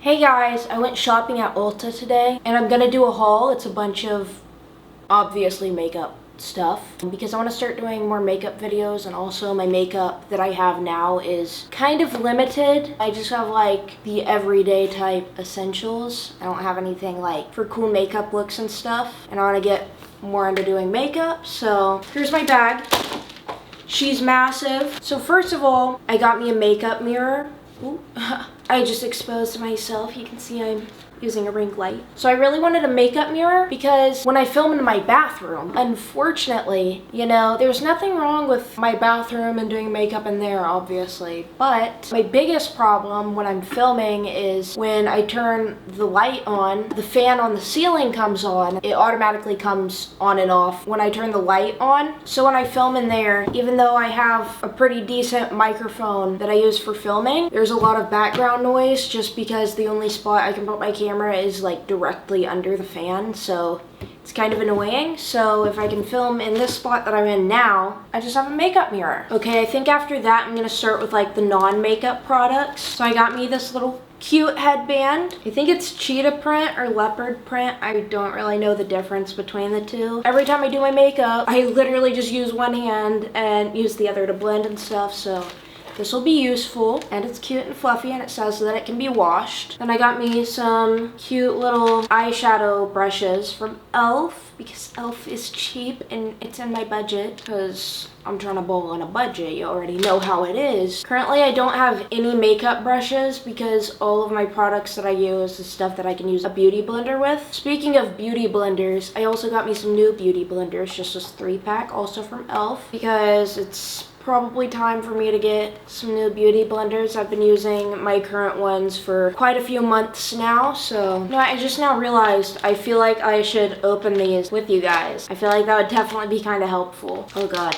Hey guys, I went shopping at Ulta today and I'm gonna do a haul. It's a bunch of obviously makeup stuff because I want to start doing more makeup videos, and also my makeup that I have now is kind of limited. I just have like the everyday type essentials. I don't have anything like for cool makeup looks and stuff, and I want to get more into doing makeup. So here's my bag. She's massive. So first of all, I got me a makeup mirror. Ooh. I just exposed myself. You can see I'm using a ring light. So I really wanted a makeup mirror because when I film in my bathroom, unfortunately, you know, there's nothing wrong with my bathroom and doing makeup in there, obviously, but my biggest problem when I'm filming is when I turn the light on, the fan on the ceiling comes on. It automatically comes on and off when I turn the light on. So when I film in there, even though I have a pretty decent microphone that I use for filming, there's a lot of background noise just because the only spot I can put my camera is like directly under the fan, so it's kind of annoying. So if I can film in this spot that I'm in now, I just have a makeup mirror. Okay, I think after that I'm gonna start with like the non-makeup products. So I got me this little cute headband. I think it's cheetah print or leopard print. I don't really know the difference between the two. Every time I do my makeup, I literally just use one hand and use the other to blend and stuff, so this will be useful, and it's cute and fluffy, and it says that it can be washed. Then I got me some cute little eyeshadow brushes from e.l.f. because e.l.f. is cheap and it's in my budget because I'm trying to bowl on a budget. You already know how it is. Currently, I don't have any makeup brushes because all of my products that I use is stuff that I can use a beauty blender with. Speaking of beauty blenders, I also got me some new beauty blenders, just this 3-pack, also from e.l.f. because it's probably time for me to get some new beauty blenders. I've been using my current ones for quite a few months now, so no, I just now realized I feel like I should open these with you guys. I feel like that would definitely be kind of helpful. Oh god.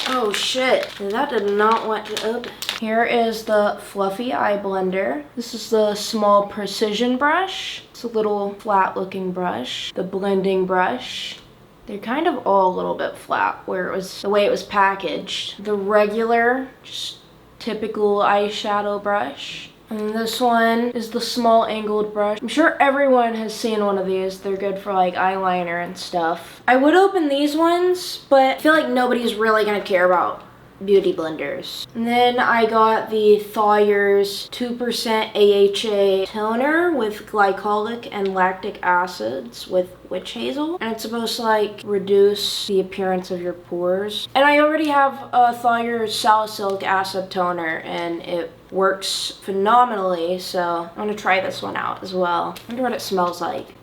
Oh shit, that did not want to open. Here is the fluffy eye blender. This is the small precision brush. It's a little flat looking brush. The blending brush. They're kind of all a little bit flat where it was the way it was packaged. The regular, just typical eyeshadow brush. And this one is the small angled brush. I'm sure everyone has seen one of these. They're good for like eyeliner and stuff. I would open these ones, but I feel like nobody's really gonna care about beauty blenders. And then I got the Thayer's 2% AHA toner with glycolic and lactic acids with witch hazel, and it's supposed to like reduce the appearance of your pores. And I already have a Thayer's salicylic acid toner and it works phenomenally, so I'm gonna try this one out as well. I wonder what it smells like.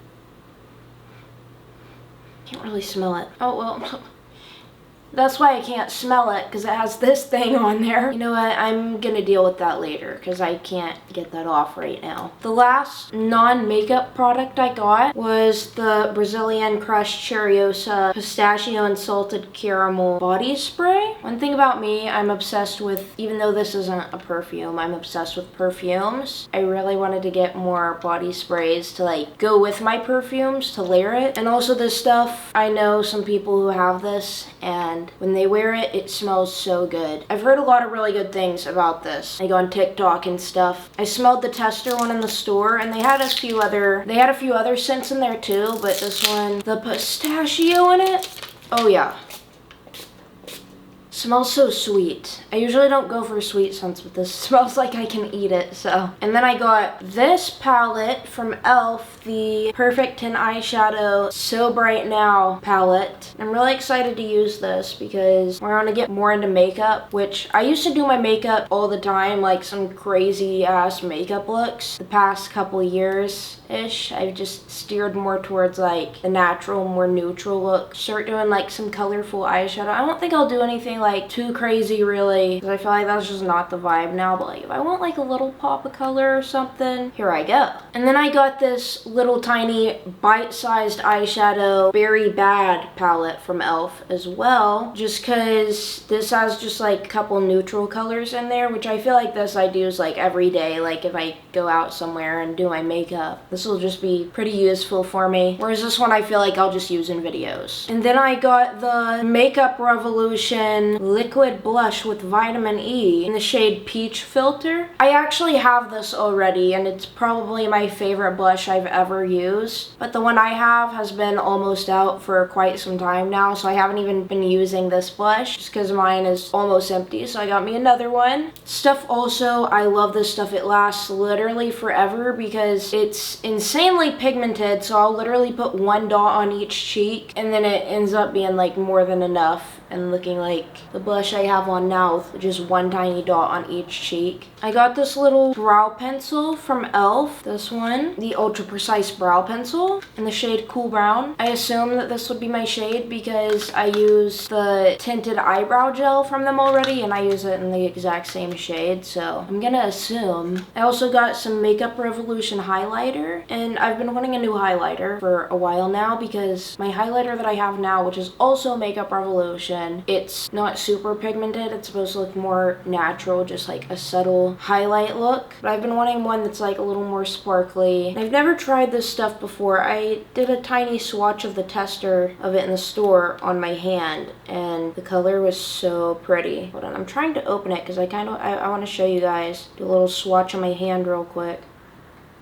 Can't really smell it. Oh well. That's why I can't smell it, because it has this thing on there. You know what, I'm gonna deal with that later because I can't get that off right now. The last non-makeup product I got was the Brazilian Crushed Cherryosa Pistachio and Salted Caramel Body Spray. One thing about me, I'm obsessed with, even though this isn't a perfume, I'm obsessed with perfumes. I really wanted to get more body sprays to like go with my perfumes to layer it. And also this stuff, I know some people who have this, and when they wear it, it smells so good. I've heard a lot of really good things about this. I go on TikTok and stuff. I smelled the tester one in the store, and they had a few other scents in there too, but this one, the pistachio in it, oh yeah. Smells so sweet. I usually don't go for sweet scents, but this smells like I can eat it, so. And then I got this palette from e.l.f., the Perfect 10 Eyeshadow So Bright Now palette. I'm really excited to use this because we're gonna get more into makeup, which I used to do my makeup all the time, like some crazy ass makeup looks. The past couple years-ish, I've just steered more towards like the natural, more neutral look. Start doing like some colorful eyeshadow. I don't think I'll do anything like too crazy really, because I feel like that's just not the vibe now, but like if I want like a little pop of color or something, here I go. And then I got this little tiny bite-sized eyeshadow Berry Bad palette from e.l.f. as well, just because this has just like a couple neutral colors in there, which I feel like this I'd use like every day, like if I go out somewhere and do my makeup. This will just be pretty useful for me, whereas this one I feel like I'll just use in videos. And then I got the Makeup Revolution liquid blush with vitamin E in the shade Peach Filter. I actually have this already, and it's probably my favorite blush I've ever used. But the one I have has been almost out for quite some time now, so I haven't even been using this blush just because mine is almost empty, so I got me another one. Stuff also, I love this stuff. It lasts literally forever because it's insanely pigmented, so I'll literally put one dot on each cheek, and then it ends up being like more than enough and looking like the blush I have on now with just one tiny dot on each cheek. I got this little brow pencil from e.l.f. This one, the Ultra Precise Brow Pencil in the shade Cool Brown. I assume that this would be my shade because I use the tinted eyebrow gel from them already, and I use it in the exact same shade, so I'm gonna assume. I also got some Makeup Revolution highlighter, and I've been wanting a new highlighter for a while now because my highlighter that I have now, which is also Makeup Revolution, it's not super pigmented. It's supposed to look more natural, just like a subtle highlight look. But I've been wanting one that's like a little more sparkly. I've never tried this stuff before. I did a tiny swatch of the tester of it in the store on my hand, and the color was so pretty. Hold on, I'm trying to open it because I want to show you guys. Do a little swatch on my hand real quick.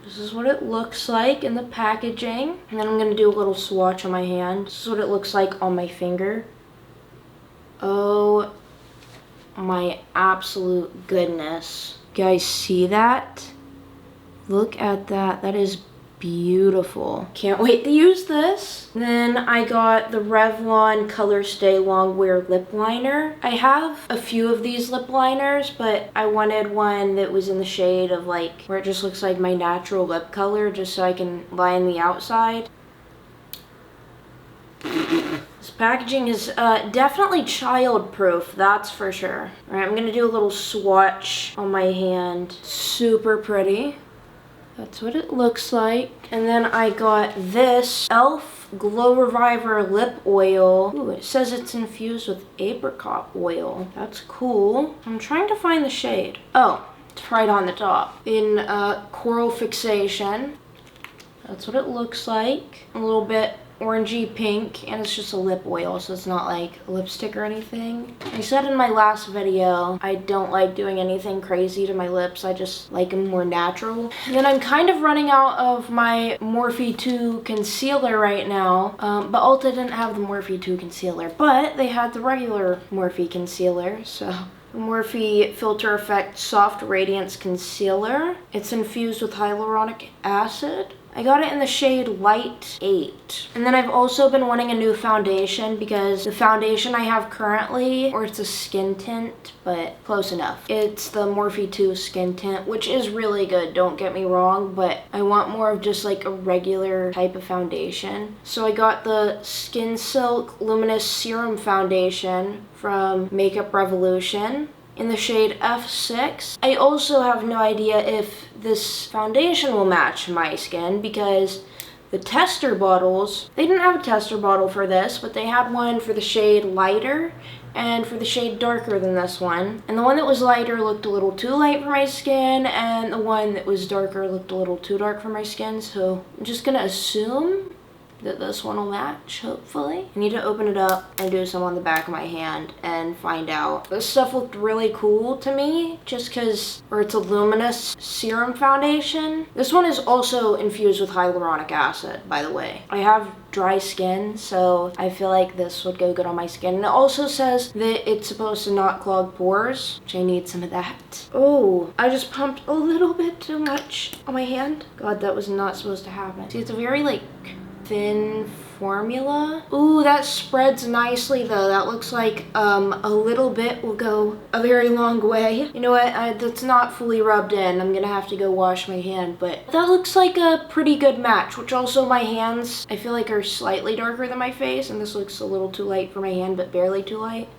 This is what it looks like in the packaging. And then I'm going to do a little swatch on my hand. This is what it looks like on my finger. Oh my absolute goodness. You guys see that? Look at that. That is beautiful. Can't wait to use this. Then I got the Revlon Color Stay Longwear lip liner. I have a few of these lip liners, but I wanted one that was in the shade of like where it just looks like my natural lip color, just so I can line the outside. This packaging is definitely child-proof, that's for sure. All right, I'm gonna do a little swatch on my hand. Super pretty. That's what it looks like. And then I got this e.l.f. Glow Reviver Lip Oil. Ooh, it says it's infused with apricot oil. That's cool. I'm trying to find the shade. Oh, it's right on the top. In Coral Fixation. That's what it looks like. A little bit orangey pink, and it's just a lip oil, so it's not like lipstick or anything. I said in my last video I don't like doing anything crazy to my lips. I just like them more natural. And then I'm kind of running out of my Morphe 2 concealer right now, but Ulta didn't have the Morphe 2 concealer, but they had the regular Morphe concealer, so Morphe Filter Effect Soft Radiance Concealer. It's infused with hyaluronic acid. I got it in the shade Light 8. And then I've also been wanting a new foundation because the foundation I have currently, or it's a skin tint, but close enough. It's the Morphe 2 skin tint, which is really good, don't get me wrong, but I want more of just like a regular type of foundation. So I got the Skin Silk Luminous Serum Foundation from Makeup Revolution in the shade F6. I also have no idea if this foundation will match my skin because the tester bottles, they didn't have a tester bottle for this, but they had one for the shade lighter and for the shade darker than this one. And the one that was lighter looked a little too light for my skin, and the one that was darker looked a little too dark for my skin, so I'm just gonna assume that this one will match, hopefully. I need to open it up and do some on the back of my hand and find out. This stuff looked really cool to me just because, or it's a luminous serum foundation. This one is also infused with hyaluronic acid, by the way. I have dry skin, so I feel like this would go good on my skin. And it also says that it's supposed to not clog pores, which I need some of that. Oh, I just pumped a little bit too much on my hand. God, that was not supposed to happen. See, it's a very like thin formula. Ooh, that spreads nicely though. That looks like a little bit will go a very long way. You know what, that's not fully rubbed in. I'm gonna have to go wash my hand, but that looks like a pretty good match, which also my hands I feel like are slightly darker than my face, and this looks a little too light for my hand, but barely too light.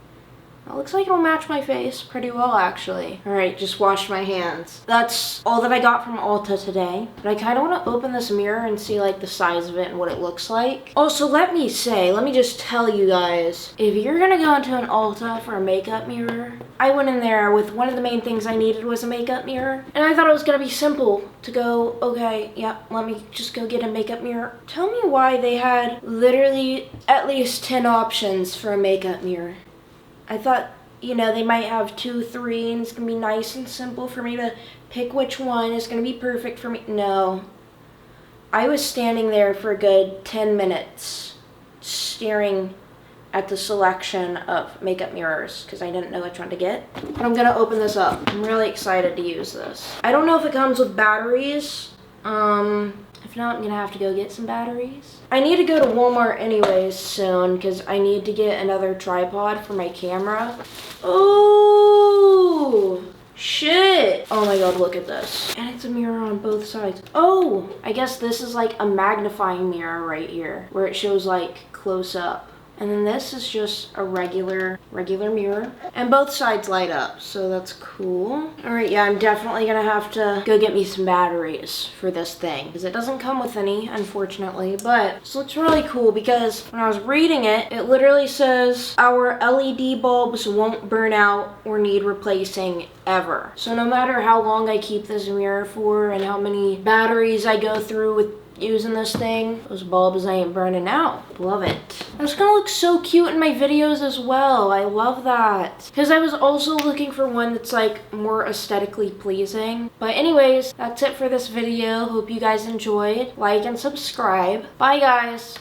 It looks like it'll match my face pretty well, actually. All right, just washed my hands. That's all that I got from Ulta today. But I kind of want to open this mirror and see like the size of it and what it looks like. Also, let me just tell you guys, if you're gonna go into an Ulta for a makeup mirror, I went in there with one of the main things I needed was a makeup mirror. And I thought it was gonna be simple to go, okay, yeah, let me just go get a makeup mirror. Tell me why they had literally at least 10 options for a makeup mirror. I thought you know, they might have 2, 3, and it's gonna be nice and simple for me to pick which one is gonna be perfect for me. No. I was standing there for a good 10 minutes staring at the selection of makeup mirrors because I didn't know which one to get. But I'm gonna open this up. I'm really excited to use this. I don't know if it comes with batteries. If not, I'm gonna have to go get some batteries. I need to go to Walmart anyways soon because I need to get another tripod for my camera. Oh, shit. Oh my god, look at this. And it's a mirror on both sides. Oh, I guess this is like a magnifying mirror right here where it shows like close up. And then this is just a regular mirror. And both sides light up, so that's cool. All right, yeah, I'm definitely gonna have to go get me some batteries for this thing because it doesn't come with any, unfortunately. But this looks really cool because when I was reading it, it literally says our LED bulbs won't burn out or need replacing ever. So no matter how long I keep this mirror for and how many batteries I go through with using this thing, those bulbs ain't burning out. Love it. That's gonna look so cute in my videos as well. I love that. Because I was also looking for one that's like more aesthetically pleasing. But anyways, that's it for this video. Hope you guys enjoyed. Like and subscribe. Bye guys.